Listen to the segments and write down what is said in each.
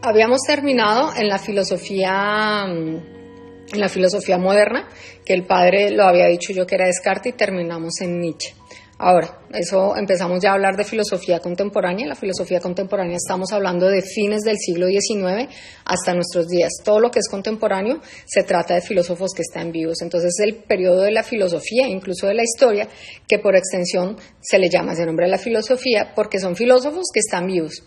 habíamos terminado en la filosofía moderna, que el padre lo había dicho yo que era Descartes, y terminamos en Nietzsche. Ahora, eso empezamos ya a hablar de filosofía contemporánea. La filosofía contemporánea estamos hablando de fines del siglo XIX hasta nuestros días. Todo lo que es contemporáneo se trata de filósofos que están vivos. Entonces, el periodo de la filosofía, incluso de la historia, que por extensión se le llama ese nombre a la filosofía, porque son filósofos que están vivos.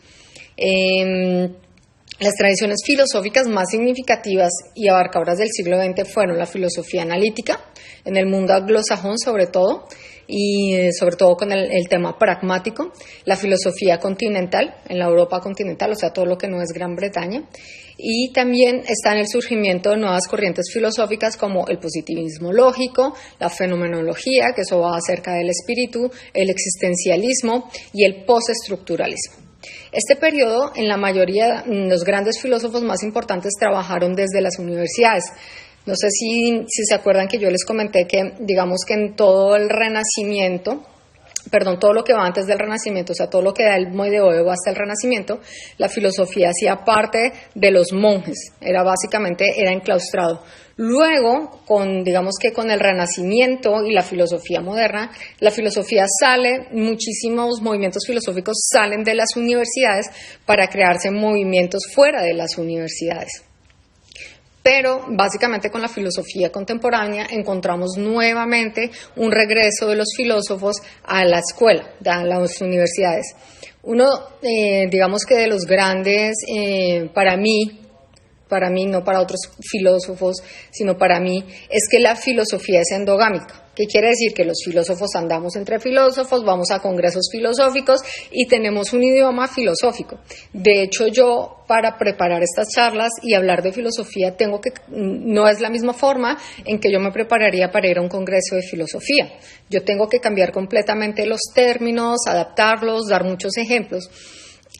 Las tradiciones filosóficas más significativas y abarcadoras del siglo XX fueron la filosofía analítica, en el mundo anglosajón sobre todo, y sobre todo con el tema pragmático, la filosofía continental, en la Europa continental, o sea, todo lo que no es Gran Bretaña, y también está en el surgimiento de nuevas corrientes filosóficas como el positivismo lógico, la fenomenología, que eso va acerca del espíritu, el existencialismo y el postestructuralismo. Este periodo, en la mayoría, los grandes filósofos más importantes trabajaron desde las universidades. No sé si se acuerdan que yo les comenté que, digamos que en todo el Renacimiento, todo lo que va antes del Renacimiento, o sea, todo lo que da el Medioevo hasta el Renacimiento, la filosofía hacía parte de los monjes, era enclaustrado. Luego, digamos que con el Renacimiento y la filosofía moderna, la filosofía muchísimos movimientos filosóficos salen de las universidades para crearse movimientos fuera de las universidades. Pero básicamente con la filosofía contemporánea encontramos nuevamente un regreso de los filósofos a la escuela, a las universidades. Uno, digamos que de los grandes, para mí, no para otros filósofos, sino para mí, es que la filosofía es endogámica. ¿Qué quiere decir? Que los filósofos andamos entre filósofos, vamos a congresos filosóficos y tenemos un idioma filosófico. De hecho, yo para preparar estas charlas y hablar de filosofía no es la misma forma en que yo me prepararía para ir a un congreso de filosofía. Yo tengo que cambiar completamente los términos, adaptarlos, dar muchos ejemplos.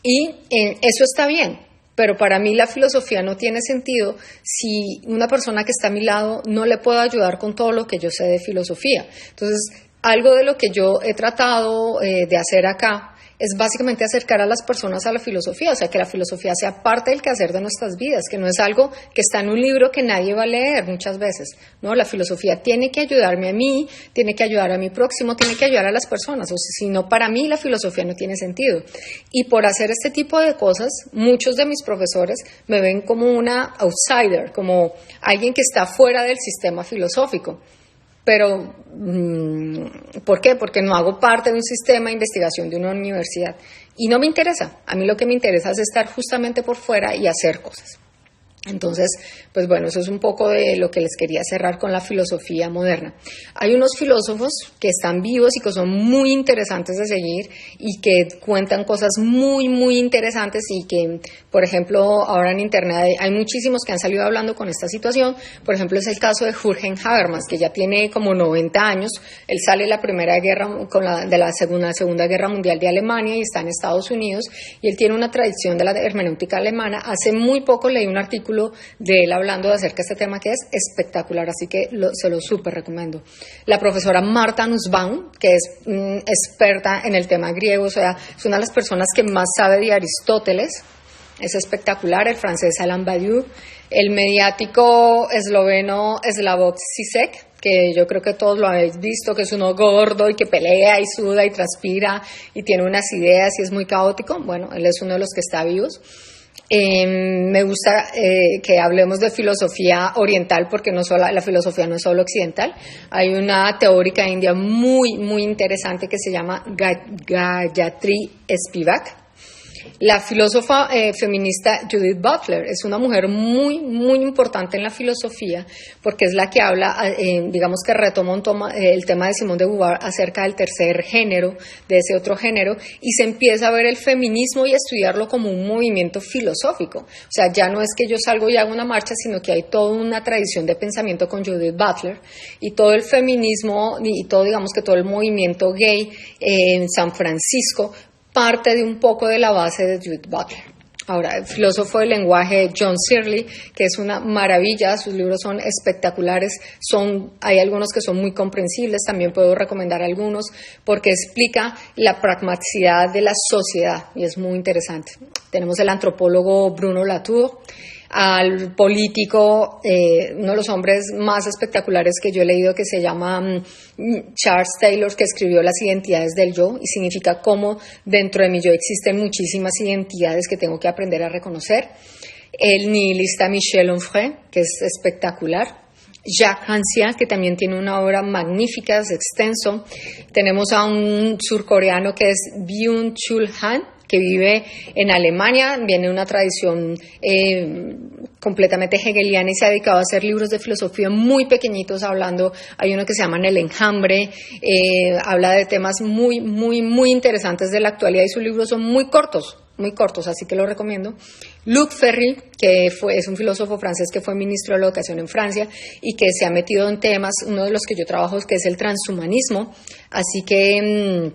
Y eso está bien. Pero para mí la filosofía no tiene sentido si una persona que está a mi lado no le puedo ayudar con todo lo que yo sé de filosofía. Entonces, algo de lo que yo he tratado de hacer acá es básicamente acercar a las personas a la filosofía, o sea, que la filosofía sea parte del quehacer de nuestras vidas, que no es algo que está en un libro que nadie va a leer muchas veces, ¿no? La filosofía tiene que ayudarme a mí, tiene que ayudar a mi próximo, tiene que ayudar a las personas, o sea, si no, para mí la filosofía no tiene sentido. Y por hacer este tipo de cosas, muchos de mis profesores me ven como una outsider, como alguien que está fuera del sistema filosófico. Pero, ¿por qué? Porque no hago parte de un sistema de investigación de una universidad. Y no me interesa. A mí lo que me interesa es estar justamente por fuera y hacer cosas. Entonces, pues bueno, eso es un poco de lo que les quería cerrar con la filosofía moderna. Hay unos filósofos que están vivos y que son muy interesantes de seguir y que cuentan cosas muy, muy interesantes y que, por ejemplo, ahora en Internet hay muchísimos que han salido hablando con esta situación. Por ejemplo, es el caso de Jürgen Habermas, que ya tiene como 90 años. Él sale de la Primera Guerra, de la Segunda Guerra Mundial de Alemania y está en Estados Unidos. Y él tiene una tradición de la hermenéutica alemana. Hace muy poco leí un artículo de él hablando acerca de este tema que es espectacular, así que se lo súper recomiendo. La profesora Marta Nussbaum, que es experta en el tema griego, o sea, es una de las personas que más sabe de Aristóteles, es espectacular. El francés Alain Badiou, el mediático esloveno Slavoj Žižek, que yo creo que todos lo habéis visto, que es uno gordo y que pelea y suda y transpira y tiene unas ideas y es muy caótico. Bueno, él es uno de los que está vivos. Me gusta que hablemos de filosofía oriental porque la filosofía no es solo occidental. Hay una teórica india muy, muy interesante que se llama Gayatri Spivak. La filósofa feminista Judith Butler es una mujer muy, muy importante en la filosofía porque es la que habla, digamos que retoma el tema de Simone de Beauvoir acerca del tercer género, de ese otro género, y se empieza a ver el feminismo y a estudiarlo como un movimiento filosófico. O sea, ya no es que yo salgo y hago una marcha, sino que hay toda una tradición de pensamiento con Judith Butler y todo el feminismo y todo, digamos que todo el movimiento gay en San Francisco parte de un poco de la base de Judith Butler. Ahora, el filósofo del lenguaje John Searle, que es una maravilla, sus libros son espectaculares, hay algunos que son muy comprensibles, también puedo recomendar algunos, porque explica la pragmaticidad de la sociedad y es muy interesante. Tenemos el antropólogo Bruno Latour, al político, uno de los hombres más espectaculares que yo he leído, que se llama Charles Taylor, que escribió Las identidades del yo, y significa cómo dentro de mi yo existen muchísimas identidades que tengo que aprender a reconocer. El nihilista Michel Onfray, que es espectacular. Jacques Rancière, que también tiene una obra magnífica, es extenso. Tenemos a un surcoreano que es Byung-Chul Han, que vive en Alemania, viene de una tradición completamente hegeliana y se ha dedicado a hacer libros de filosofía muy pequeñitos hay uno que se llama En el enjambre, habla de temas muy, muy, muy interesantes de la actualidad y sus libros son muy cortos, así que lo recomiendo. Luc Ferry, que es un filósofo francés que fue ministro de la Educación en Francia y que se ha metido en temas, uno de los que yo trabajo, que es el transhumanismo, así que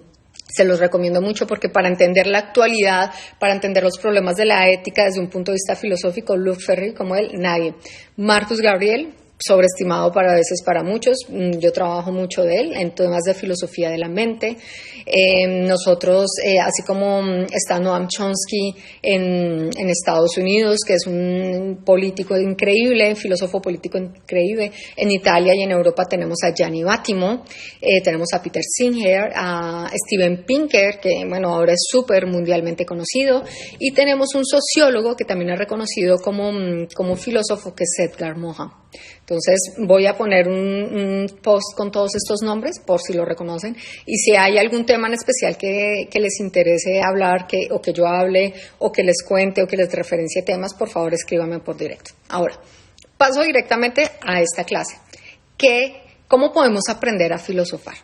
se los recomiendo mucho porque para entender la actualidad, para entender los problemas de la ética desde un punto de vista filosófico, Luc Ferry, como él, nadie. Marcus Gabriel, sobreestimado a veces para muchos, yo trabajo mucho de él en temas de filosofía de la mente. Nosotros, así como está Noam Chomsky en Estados Unidos, que es un político increíble, filósofo político increíble, en Italia y en Europa tenemos a Gianni Vattimo, tenemos a Peter Singer, a Steven Pinker, que ahora es súper mundialmente conocido, y tenemos un sociólogo que también es reconocido como filósofo, que es Edgar Morin. Entonces voy a poner un post con todos estos nombres por si lo reconocen y si hay algún tema en especial que les interese hablar o que yo hable o que les cuente o que les referencie temas, por favor escríbanme por directo. Ahora, paso directamente a esta clase. ¿Cómo podemos aprender a filosofar?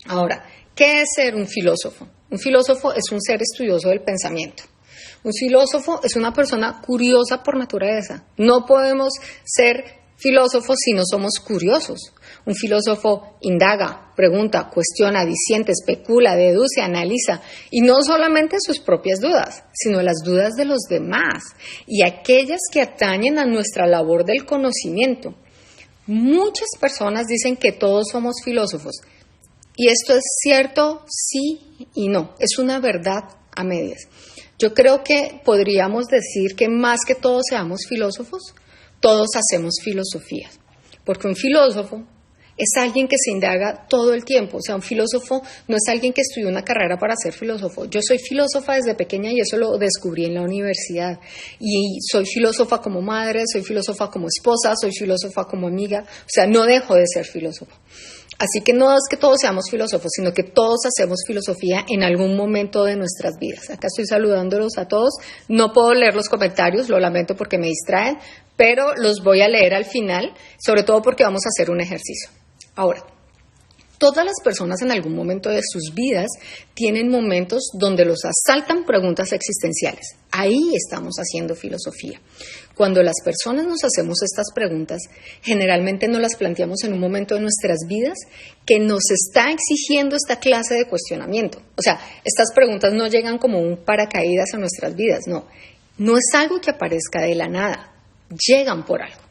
Ahora, ¿qué es ser un filósofo? Un filósofo es un ser estudioso del pensamiento. Un filósofo es una persona curiosa por naturaleza. No podemos ser filósofos si no somos curiosos. Un filósofo indaga, pregunta, cuestiona, disiente, especula, deduce, analiza, y no solamente sus propias dudas, sino las dudas de los demás y aquellas que atañen a nuestra labor del conocimiento. Muchas personas dicen que todos somos filósofos, y esto es cierto, sí y no, es una verdad a medias. Yo creo que podríamos decir que más que todos seamos filósofos, todos hacemos filosofía, porque un filósofo es alguien que se indaga todo el tiempo. O sea, un filósofo no es alguien que estudió una carrera para ser filósofo. Yo soy filósofa desde pequeña y eso lo descubrí en la universidad. Y soy filósofa como madre, soy filósofa como esposa, soy filósofa como amiga. O sea, no dejo de ser filósofo. Así que no es que todos seamos filósofos, sino que todos hacemos filosofía en algún momento de nuestras vidas. Acá estoy saludándolos a todos. No puedo leer los comentarios, lo lamento porque me distraen, pero los voy a leer al final, sobre todo porque vamos a hacer un ejercicio. Ahora, todas las personas en algún momento de sus vidas tienen momentos donde los asaltan preguntas existenciales. Ahí estamos haciendo filosofía. Cuando las personas nos hacemos estas preguntas, generalmente nos las planteamos en un momento de nuestras vidas que nos está exigiendo esta clase de cuestionamiento. O sea, estas preguntas no llegan como un paracaídas a nuestras vidas, no. No es algo que aparezca de la nada, llegan por algo.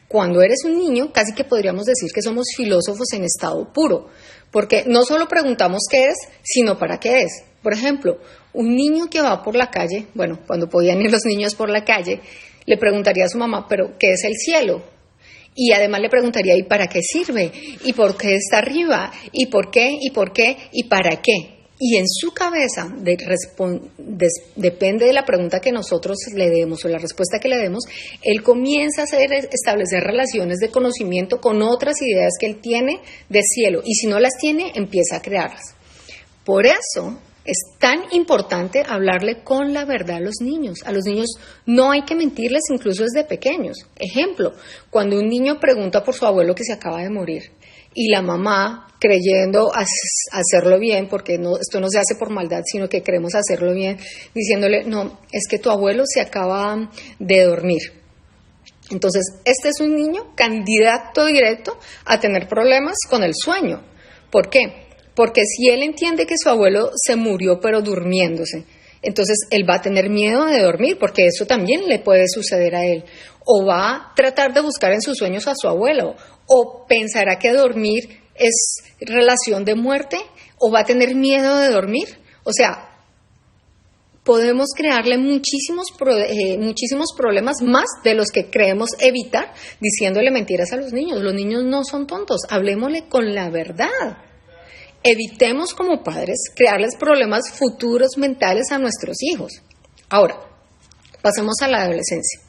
Cuando eres un niño, casi que podríamos decir que somos filósofos en estado puro, porque no solo preguntamos qué es, sino para qué es. Por ejemplo, un niño que va por la calle, cuando podían ir los niños por la calle, le preguntaría a su mamá, ¿pero qué es el cielo? Y además le preguntaría, ¿y para qué sirve? ¿Y por qué está arriba? ¿Y por qué? ¿Y por qué? ¿Y para qué? Y en su cabeza, depende de la pregunta que nosotros le demos o la respuesta que le demos, él comienza a establecer relaciones de conocimiento con otras ideas que él tiene de cielo. Y si no las tiene, empieza a crearlas. Por eso es tan importante hablarle con la verdad a los niños. A los niños no hay que mentirles, incluso desde pequeños. Ejemplo, cuando un niño pregunta por su abuelo que se acaba de morir, y la mamá, creyendo hacerlo bien, porque esto no se hace por maldad, sino que queremos hacerlo bien, diciéndole, no, es que tu abuelo se acaba de dormir. Entonces, este es un niño candidato directo a tener problemas con el sueño. ¿Por qué? Porque si él entiende que su abuelo se murió pero durmiéndose, Entonces él va a tener miedo de dormir porque eso también le puede suceder a él. O va a tratar de buscar en sus sueños a su abuelo. O pensará que dormir es relación de muerte. O va a tener miedo de dormir. O sea, podemos crearle muchísimos problemas más de los que creemos evitar diciéndole mentiras a los niños. Los niños no son tontos. Hablemosle con la verdad. Evitemos como padres crearles problemas futuros mentales a nuestros hijos. Ahora, pasemos a la adolescencia.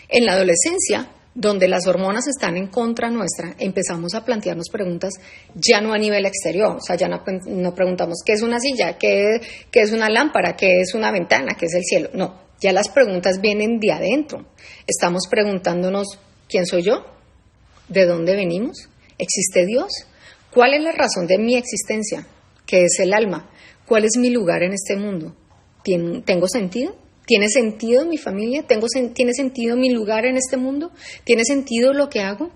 En la adolescencia, donde las hormonas están en contra nuestra, empezamos a plantearnos preguntas ya no a nivel exterior. O sea, ya no preguntamos qué es una silla, qué es una lámpara, qué es una ventana, qué es el cielo. No, ya las preguntas vienen de adentro. Estamos preguntándonos, ¿quién soy yo? ¿De dónde venimos? ¿Existe Dios? ¿Cuál es la razón de mi existencia? ¿Qué es el alma? ¿Cuál es mi lugar en este mundo? ¿Tengo sentido? ¿Tiene sentido mi familia? ¿Tiene sentido mi lugar en este mundo? ¿Tiene sentido lo que hago?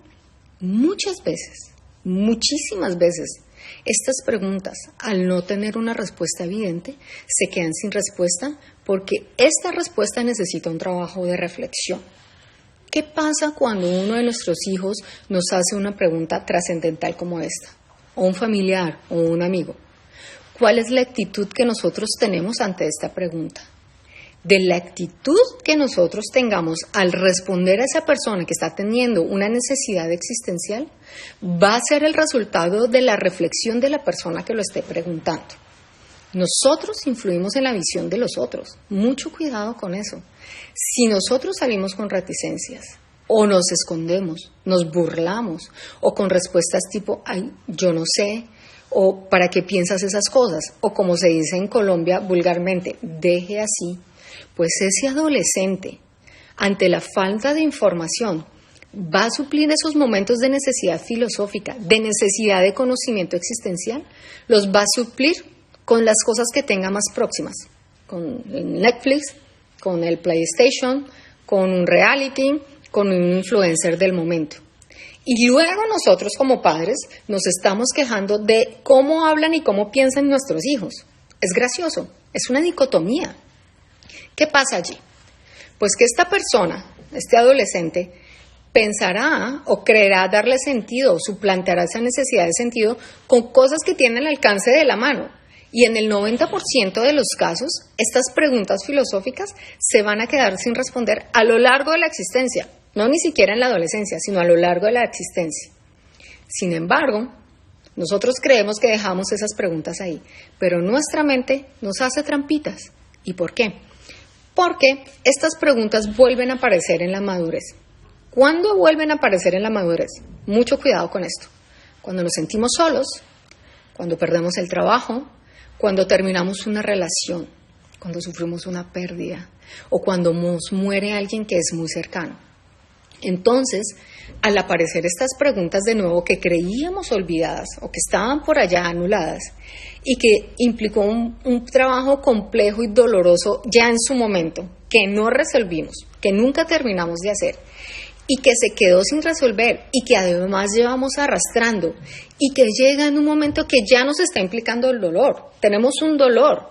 Muchas veces, muchísimas veces, estas preguntas, al no tener una respuesta evidente, se quedan sin respuesta porque esta respuesta necesita un trabajo de reflexión. ¿Qué pasa cuando uno de nuestros hijos nos hace una pregunta trascendental como esta? O un familiar o un amigo. ¿Cuál es la actitud que nosotros tenemos ante esta pregunta? De la actitud que nosotros tengamos al responder a esa persona que está teniendo una necesidad existencial, va a ser el resultado de la reflexión de la persona que lo esté preguntando. Nosotros influimos en la visión de los otros. Mucho cuidado con eso. Si nosotros salimos con reticencias, o nos escondemos, nos burlamos, o con respuestas tipo, ay, yo no sé, o ¿para qué piensas esas cosas? O como se dice en Colombia vulgarmente, deje así. Pues ese adolescente, ante la falta de información, va a suplir esos momentos de necesidad filosófica, de necesidad de conocimiento existencial, los va a suplir con las cosas que tenga más próximas, con el Netflix, con el PlayStation, con un reality, con un influencer del momento. Y luego nosotros como padres nos estamos quejando de cómo hablan y cómo piensan nuestros hijos. Es gracioso, es una dicotomía. ¿Qué pasa allí? Pues que esta persona, este adolescente, pensará o creerá darle sentido o suplantará esa necesidad de sentido con cosas que tienen al alcance de la mano. Y en el 90% de los casos, estas preguntas filosóficas se van a quedar sin responder a lo largo de la existencia. No ni siquiera en la adolescencia, sino a lo largo de la existencia. Sin embargo, nosotros creemos que dejamos esas preguntas ahí, pero nuestra mente nos hace trampitas. ¿Y por qué? Porque estas preguntas vuelven a aparecer en la madurez. ¿Cuándo vuelven a aparecer en la madurez? Mucho cuidado con esto. Cuando nos sentimos solos, cuando perdemos el trabajo, cuando terminamos una relación, cuando sufrimos una pérdida o cuando nos muere alguien que es muy cercano. Entonces, al aparecer estas preguntas de nuevo que creíamos olvidadas o que estaban por allá anuladas y que implicó un trabajo complejo y doloroso ya en su momento, que no resolvimos, que nunca terminamos de hacer y que se quedó sin resolver y que además llevamos arrastrando y que llega en un momento que ya nos está implicando el dolor. Tenemos un dolor.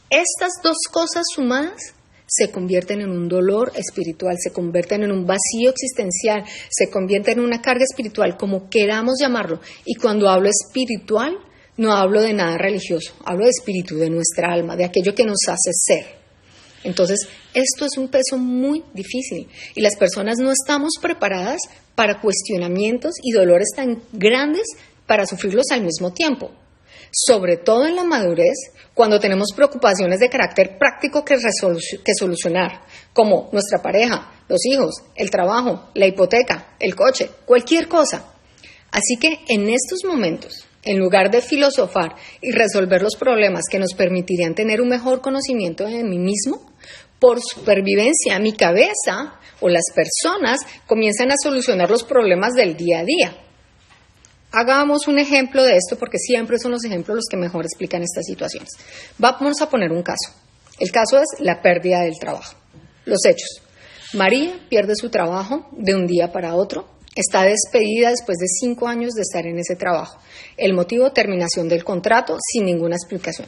Estas dos cosas sumadas se convierten en un dolor espiritual, se convierten en un vacío existencial, se convierten en una carga espiritual, como queramos llamarlo. Y cuando hablo espiritual, no hablo de nada religioso, hablo de espíritu, de nuestra alma, de aquello que nos hace ser. Entonces, esto es un peso muy difícil y las personas no estamos preparadas para cuestionamientos y dolores tan grandes para sufrirlos al mismo tiempo. Sobre todo en la madurez, cuando tenemos preocupaciones de carácter práctico que solucionar, como nuestra pareja, los hijos, el trabajo, la hipoteca, el coche, cualquier cosa. Así que en estos momentos, en lugar de filosofar y resolver los problemas que nos permitirían tener un mejor conocimiento de mí mismo, por supervivencia, mi cabeza o las personas comienzan a solucionar los problemas del día a día. Hagamos un ejemplo de esto porque siempre son los ejemplos los que mejor explican estas situaciones. Vamos a poner un caso. El caso es la pérdida del trabajo. Los hechos. María pierde su trabajo de un día para otro. Está despedida después de 5 años de estar en ese trabajo. El motivo, terminación del contrato sin ninguna explicación.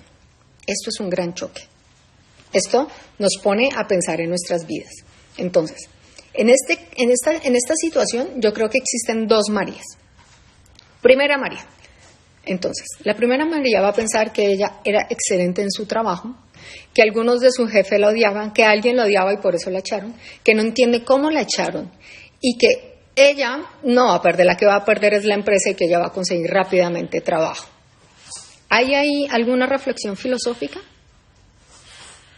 Esto es un gran choque. Esto nos pone a pensar en nuestras vidas. Entonces, en esta situación yo creo que existen dos Marías. Primera María. Entonces, la primera María va a pensar que ella era excelente en su trabajo, que algunos de su jefe la odiaban, que alguien la odiaba y por eso la echaron, que no entiende cómo la echaron y que ella no va a perder, la que va a perder es la empresa y que ella va a conseguir rápidamente trabajo. ¿Hay ahí alguna reflexión filosófica?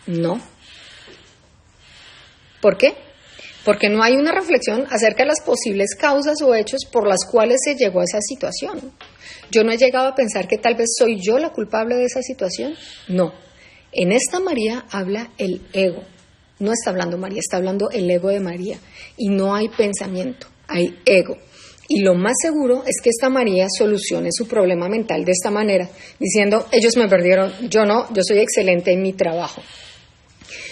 No. ¿Por qué? Porque no hay una reflexión acerca de las posibles causas o hechos por las cuales se llegó a esa situación. Yo no he llegado a pensar que tal vez soy yo la culpable de esa situación. No. En esta María habla el ego. No está hablando María, está hablando el ego de María. Y no hay pensamiento, hay ego. Y lo más seguro es que esta María solucione su problema mental de esta manera, diciendo, ellos me perdieron, yo no, yo soy excelente en mi trabajo.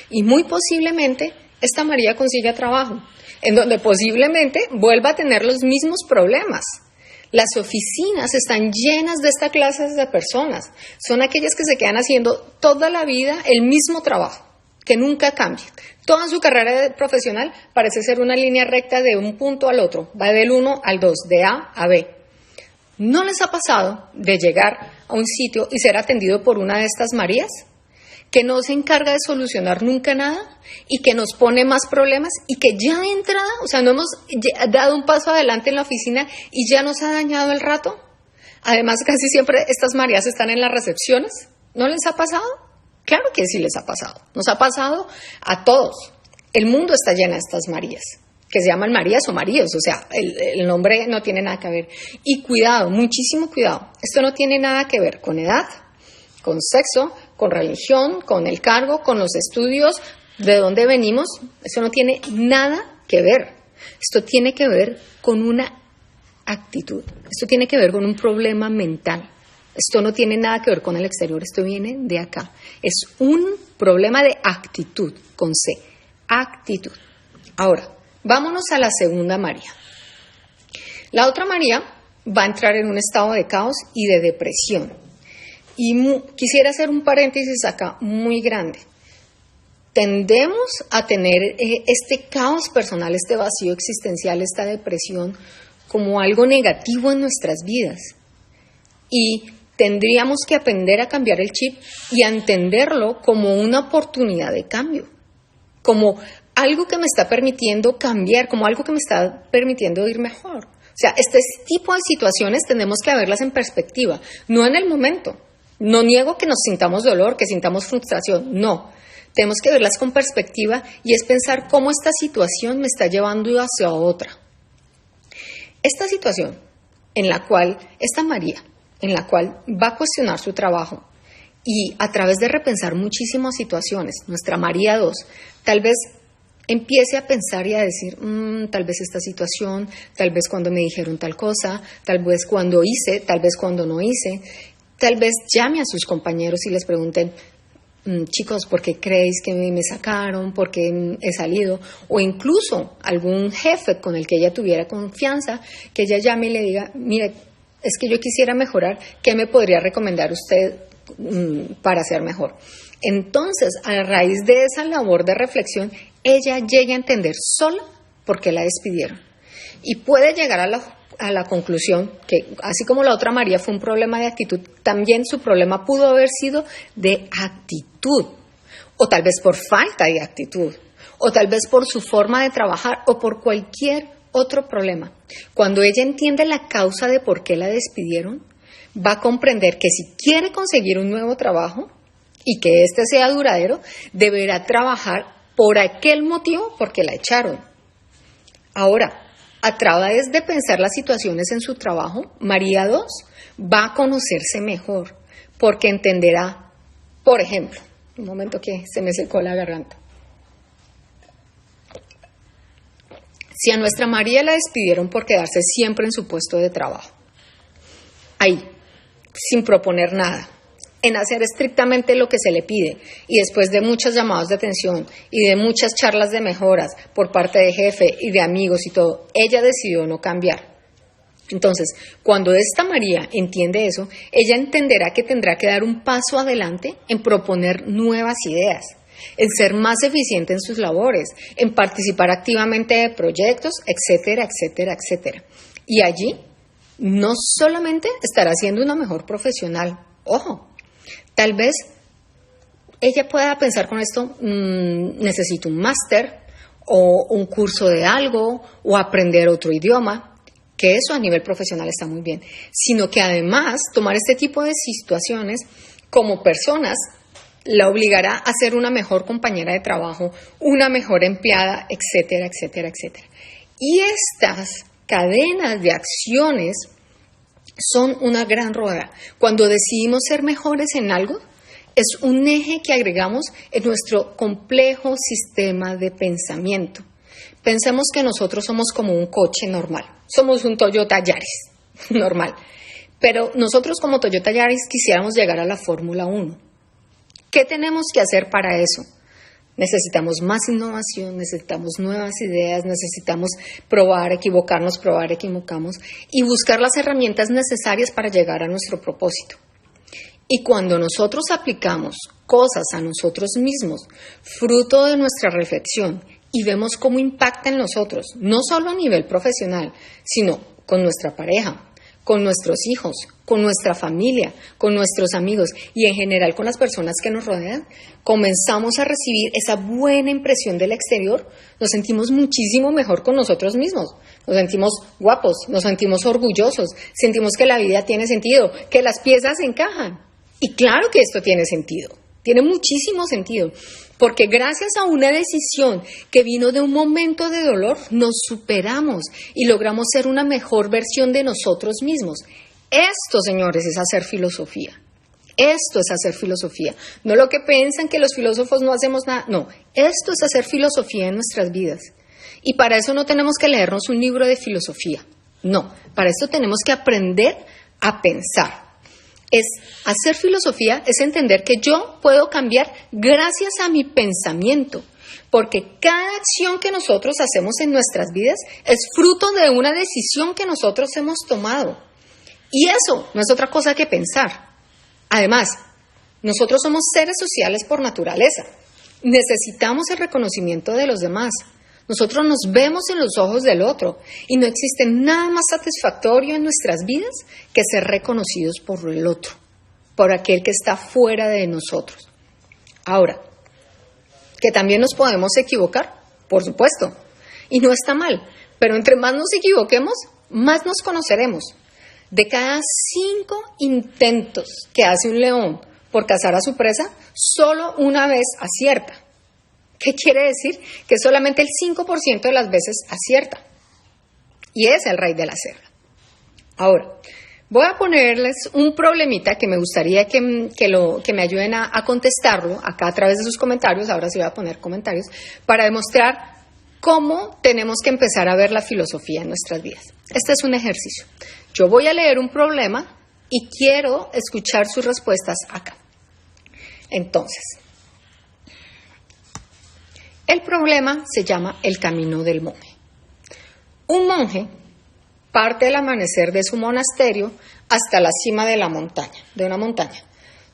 Y muy posiblemente esta María consiga trabajo, en donde posiblemente vuelva a tener los mismos problemas. Las oficinas están llenas de esta clase de personas. Son aquellas que se quedan haciendo toda la vida el mismo trabajo, que nunca cambian. Toda su carrera profesional parece ser una línea recta de un punto al otro. Va del 1 al 2, de A a B. ¿No les ha pasado de llegar a un sitio y ser atendido por una de estas Marías? Que no se encarga de solucionar nunca nada y que nos pone más problemas y que ya de entrada, o sea, no hemos dado un paso adelante en la oficina y ya nos ha dañado el rato. Además, casi siempre estas Marías están en las recepciones. ¿No les ha pasado? Claro que sí les ha pasado. Nos ha pasado a todos. El mundo está lleno de estas Marías, que se llaman Marías o Maríos, o sea, el nombre no tiene nada que ver. Y cuidado, muchísimo cuidado. Esto no tiene nada que ver con edad, con sexo, con religión, con el cargo, con los estudios, de dónde venimos. Eso no tiene nada que ver. Esto tiene que ver con una actitud. Esto tiene que ver con un problema mental. Esto no tiene nada que ver con el exterior. Esto viene de acá. Es un problema de actitud, con C. Actitud. Ahora, vámonos a la segunda María. La otra María va a entrar en un estado de caos y de depresión. Y quisiera hacer un paréntesis acá muy grande. Tendemos a tener este caos personal, este vacío existencial, esta depresión como algo negativo en nuestras vidas. Y tendríamos que aprender a cambiar el chip y a entenderlo como una oportunidad de cambio, como algo que me está permitiendo cambiar, como algo que me está permitiendo ir mejor. O sea, este tipo de situaciones tenemos que verlas en perspectiva, no en el momento. No niego que nos sintamos dolor, que sintamos frustración, no. Tenemos que verlas con perspectiva y es pensar cómo esta situación me está llevando hacia otra. Esta situación en la cual esta María, en la cual va a cuestionar su trabajo y a través de repensar muchísimas situaciones, nuestra María 2, tal vez empiece a pensar y a decir, tal vez esta situación, tal vez cuando me dijeron tal cosa, tal vez cuando hice, tal vez cuando no hice. Tal vez llame a sus compañeros y les pregunten, chicos, ¿por qué creéis que me sacaron? ¿Por qué he salido? O incluso algún jefe con el que ella tuviera confianza, que ella llame y le diga, mire, es que yo quisiera mejorar, ¿qué me podría recomendar usted para ser mejor? Entonces, a raíz de esa labor de reflexión, ella llega a entender sola por qué la despidieron. Y puede llegar a la conclusión que, así como la otra María fue un problema de actitud, también su problema pudo haber sido de actitud, o tal vez por falta de actitud, o tal vez por su forma de trabajar, o por cualquier otro problema. Cuando ella entiende la causa de por qué la despidieron, va a comprender que si quiere conseguir un nuevo trabajo y que este sea duradero, deberá trabajar por aquel motivo por qué la echaron. Ahora, a través de pensar las situaciones en su trabajo, María 2 va a conocerse mejor, porque entenderá, por ejemplo, un momento que se me secó la garganta. Si a nuestra María la despidieron por quedarse siempre en su puesto de trabajo, ahí, sin proponer nada, en hacer estrictamente lo que se le pide y después de muchas llamadas de atención y de muchas charlas de mejoras por parte de jefe y de amigos y todo, ella decidió no cambiar. Entonces, cuando esta María entiende eso, ella entenderá que tendrá que dar un paso adelante en proponer nuevas ideas, en ser más eficiente en sus labores, en participar activamente de proyectos, etcétera, etcétera, etcétera. Y allí no solamente estará siendo una mejor profesional, ojo, tal vez ella pueda pensar con esto, necesito un máster o un curso de algo o aprender otro idioma, que eso a nivel profesional está muy bien, sino que además tomar este tipo de situaciones como personas la obligará a ser una mejor compañera de trabajo, una mejor empleada, etcétera, etcétera, etcétera. Y estas cadenas de acciones son una gran rueda. Cuando decidimos ser mejores en algo, es un eje que agregamos en nuestro complejo sistema de pensamiento. Pensemos que nosotros somos como un coche normal, somos un Toyota Yaris normal, pero nosotros como Toyota Yaris quisiéramos llegar a la Fórmula 1. ¿Qué tenemos que hacer para eso? Necesitamos más innovación, necesitamos nuevas ideas, necesitamos probar, equivocarnos, y buscar las herramientas necesarias para llegar a nuestro propósito. Y cuando nosotros aplicamos cosas a nosotros mismos, fruto de nuestra reflexión, y vemos cómo impacta en nosotros, no solo a nivel profesional, sino con nuestra pareja, con nuestros hijos, con nuestra familia, con nuestros amigos y en general con las personas que nos rodean, comenzamos a recibir esa buena impresión del exterior, nos sentimos muchísimo mejor con nosotros mismos, nos sentimos guapos, nos sentimos orgullosos, sentimos que la vida tiene sentido, que las piezas encajan. Y claro que esto tiene sentido, tiene muchísimo sentido, porque gracias a una decisión que vino de un momento de dolor, nos superamos y logramos ser una mejor versión de nosotros mismos. Esto, señores, es hacer filosofía. Esto es hacer filosofía. No lo que piensan que los filósofos no hacemos nada. No, esto es hacer filosofía en nuestras vidas. Y para eso no tenemos que leernos un libro de filosofía. No, para esto tenemos que aprender a pensar. Hacer filosofía es entender que yo puedo cambiar gracias a mi pensamiento, porque cada acción que nosotros hacemos en nuestras vidas es fruto de una decisión que nosotros hemos tomado. Y eso no es otra cosa que pensar. Además, nosotros somos seres sociales por naturaleza. Necesitamos el reconocimiento de los demás. Nosotros nos vemos en los ojos del otro y no existe nada más satisfactorio en nuestras vidas que ser reconocidos por el otro, por aquel que está fuera de nosotros. Ahora, que también nos podemos equivocar, por supuesto, y no está mal, pero entre más nos equivoquemos, más nos conoceremos. De cada 5 intentos que hace un león por cazar a su presa, solo una vez acierta. ¿Qué quiere decir? Que solamente el 5% de las veces acierta. Y es el rey de la selva. Ahora, voy a ponerles un problemita que me gustaría que me ayuden a contestarlo acá a través de sus comentarios. Ahora sí voy a poner comentarios para demostrar cómo tenemos que empezar a ver la filosofía en nuestras vidas. Este es un ejercicio. Yo voy a leer un problema y quiero escuchar sus respuestas acá. Entonces, el problema se llama el camino del monje. Un monje parte del amanecer de su monasterio hasta la cima de una montaña,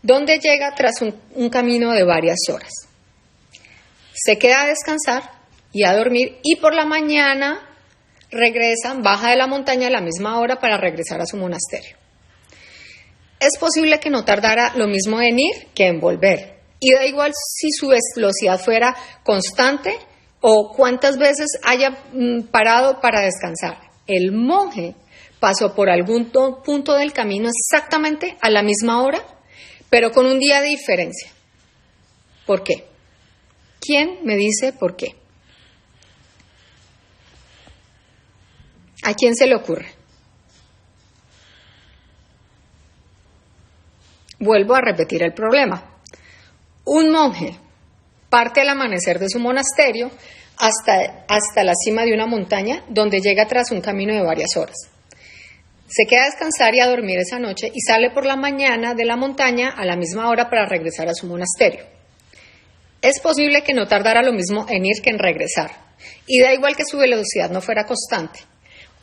donde llega tras un camino de varias horas. Se queda a descansar y a dormir y por la mañana regresa, baja de la montaña a la misma hora para regresar a su monasterio. Es posible que no tardara lo mismo en ir que en volver. Y da igual si su velocidad fuera constante o cuántas veces haya parado para descansar. El monje pasó por algún punto del camino exactamente a la misma hora, pero con un día de diferencia. ¿Por qué? ¿Quién me dice por qué? ¿A quién se le ocurre? Vuelvo a repetir el problema. Un monje parte al amanecer de su monasterio hasta la cima de una montaña donde llega tras un camino de varias horas. Se queda a descansar y a dormir esa noche y sale por la mañana de la montaña a la misma hora para regresar a su monasterio. Es posible que no tardara lo mismo en ir que en regresar y da igual que su velocidad no fuera constante.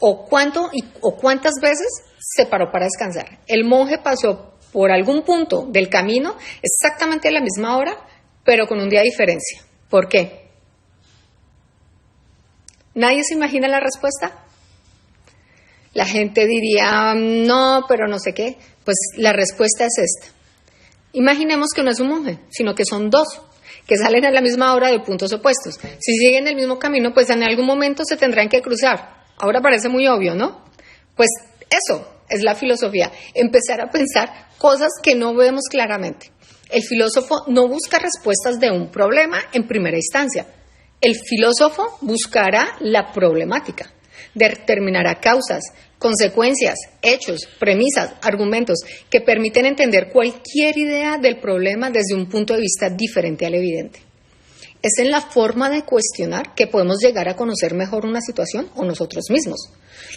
O cuántas veces se paró para descansar. El monje pasó por algún punto del camino exactamente a la misma hora, pero con un día de diferencia. ¿Por qué? ¿Nadie se imagina la respuesta? La gente diría, no, pero no sé qué. Pues la respuesta es esta. Imaginemos que no es un monje, sino que son dos, que salen a la misma hora de puntos opuestos. Si siguen el mismo camino, pues en algún momento se tendrán que cruzar. Ahora parece muy obvio, ¿no? Pues eso es la filosofía, empezar a pensar cosas que no vemos claramente. El filósofo no busca respuestas de un problema en primera instancia. El filósofo buscará la problemática, determinará causas, consecuencias, hechos, premisas, argumentos que permiten entender cualquier idea del problema desde un punto de vista diferente al evidente. Es en la forma de cuestionar que podemos llegar a conocer mejor una situación o nosotros mismos.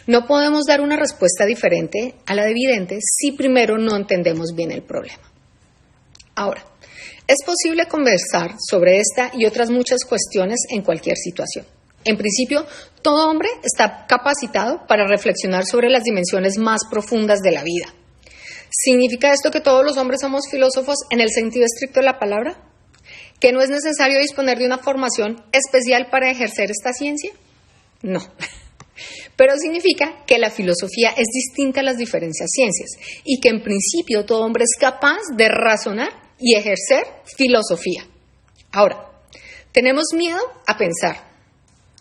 No podemos dar una respuesta diferente a la de evidente si primero no entendemos bien el problema. Ahora, es posible conversar sobre esta y otras muchas cuestiones en cualquier situación. En principio, todo hombre está capacitado para reflexionar sobre las dimensiones más profundas de la vida. ¿Significa esto que todos los hombres somos filósofos en el sentido estricto de la palabra? ¿Que no es necesario disponer de una formación especial para ejercer esta ciencia? No. Pero significa que la filosofía es distinta a las diferentes ciencias y que en principio todo hombre es capaz de razonar y ejercer filosofía. Ahora, tenemos miedo a pensar.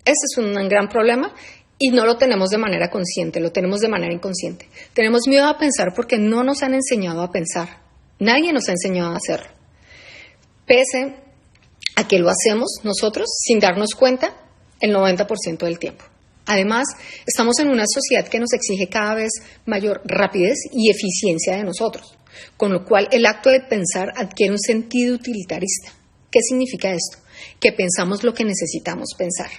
Ese es un gran problema y no lo tenemos de manera consciente, lo tenemos de manera inconsciente. Tenemos miedo a pensar porque no nos han enseñado a pensar. Nadie nos ha enseñado a hacerlo. Pese a que lo hacemos nosotros sin darnos cuenta el 90% del tiempo. Además, estamos en una sociedad que nos exige cada vez mayor rapidez y eficiencia de nosotros, con lo cual el acto de pensar adquiere un sentido utilitarista. ¿Qué significa esto? Que pensamos lo que necesitamos pensar.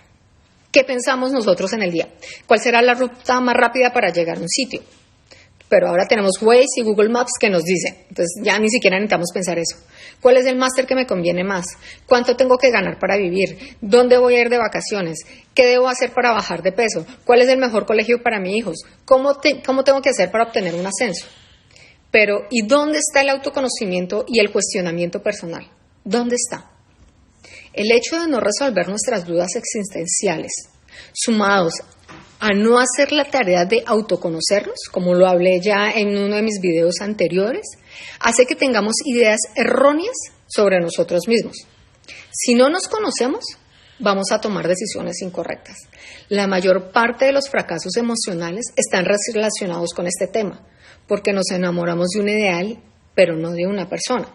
¿Qué pensamos nosotros en el día? ¿Cuál será la ruta más rápida para llegar a un sitio? Pero ahora tenemos Waze y Google Maps que nos dicen, entonces ya ni siquiera necesitamos pensar eso. ¿Cuál es el máster que me conviene más? ¿Cuánto tengo que ganar para vivir? ¿Dónde voy a ir de vacaciones? ¿Qué debo hacer para bajar de peso? ¿Cuál es el mejor colegio para mis hijos? ¿Cómo tengo que hacer para obtener un ascenso? Pero, ¿y dónde está el autoconocimiento y el cuestionamiento personal? ¿Dónde está? El hecho de no resolver nuestras dudas existenciales, sumados a no hacer la tarea de autoconocernos, como lo hablé ya en uno de mis videos anteriores, hace que tengamos ideas erróneas sobre nosotros mismos. Si no nos conocemos, vamos a tomar decisiones incorrectas. La mayor parte de los fracasos emocionales están relacionados con este tema, porque nos enamoramos de un ideal, pero no de una persona.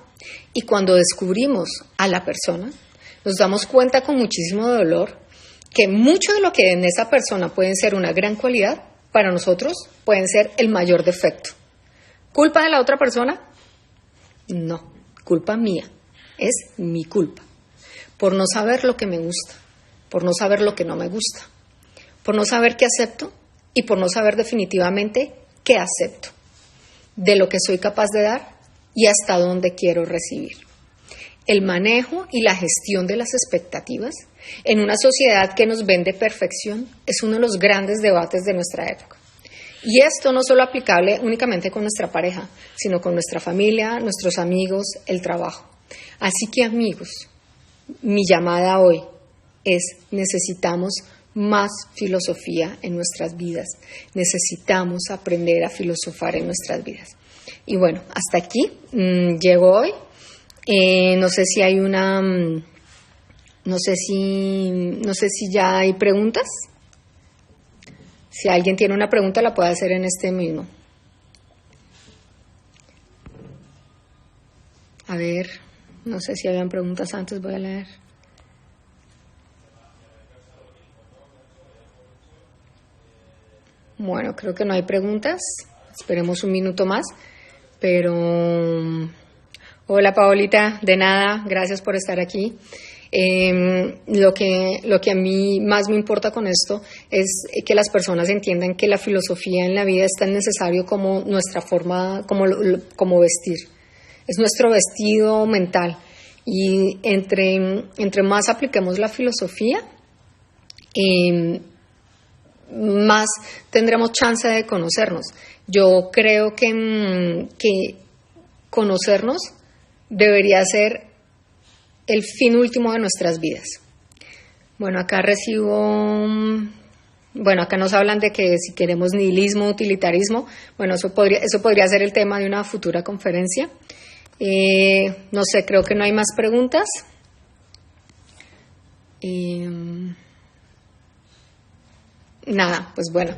Y cuando descubrimos a la persona, nos damos cuenta con muchísimo dolor que mucho de lo que en esa persona pueden ser una gran cualidad, para nosotros pueden ser el mayor defecto. ¿Culpa de la otra persona? No, culpa mía. Es mi culpa. Por no saber lo que me gusta, por no saber lo que no me gusta, por no saber qué acepto y por no saber definitivamente qué acepto, de lo que soy capaz de dar y hasta dónde quiero recibir. El manejo y la gestión de las expectativas en una sociedad que nos vende perfección es uno de los grandes debates de nuestra época. Y esto no solo aplicable únicamente con nuestra pareja, sino con nuestra familia, nuestros amigos, el trabajo. Así que, amigos, mi llamada hoy es: necesitamos más filosofía en nuestras vidas. Necesitamos aprender a filosofar en nuestras vidas. Y bueno, hasta aquí llego hoy. No sé si hay no sé si ya hay preguntas. Si alguien tiene una pregunta, la puede hacer en este mismo. A ver, no sé si habían preguntas antes, voy a leer. Bueno, creo que no hay preguntas. Esperemos un minuto más. Pero, hola Paolita, de nada, gracias por estar aquí. Lo que a mí más me importa con esto es que las personas entiendan que la filosofía en la vida es tan necesario como nuestra forma, como vestir. Es nuestro vestido mental. Y entre más apliquemos la filosofía, más tendremos chance de conocernos. Yo creo que conocernos debería ser el fin último de nuestras vidas. Bueno, acá acá nos hablan de que si queremos nihilismo, utilitarismo, bueno, eso podría ser el tema de una futura conferencia. No sé, creo que no hay más preguntas. Nada, pues bueno,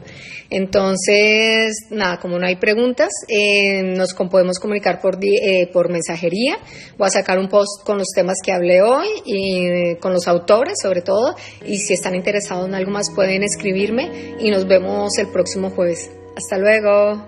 entonces, nada, como no hay preguntas, nos podemos comunicar por mensajería. Voy a sacar un post con los temas que hablé hoy y con los autores sobre todo, y si están interesados en algo más pueden escribirme y nos vemos el próximo jueves. Hasta luego.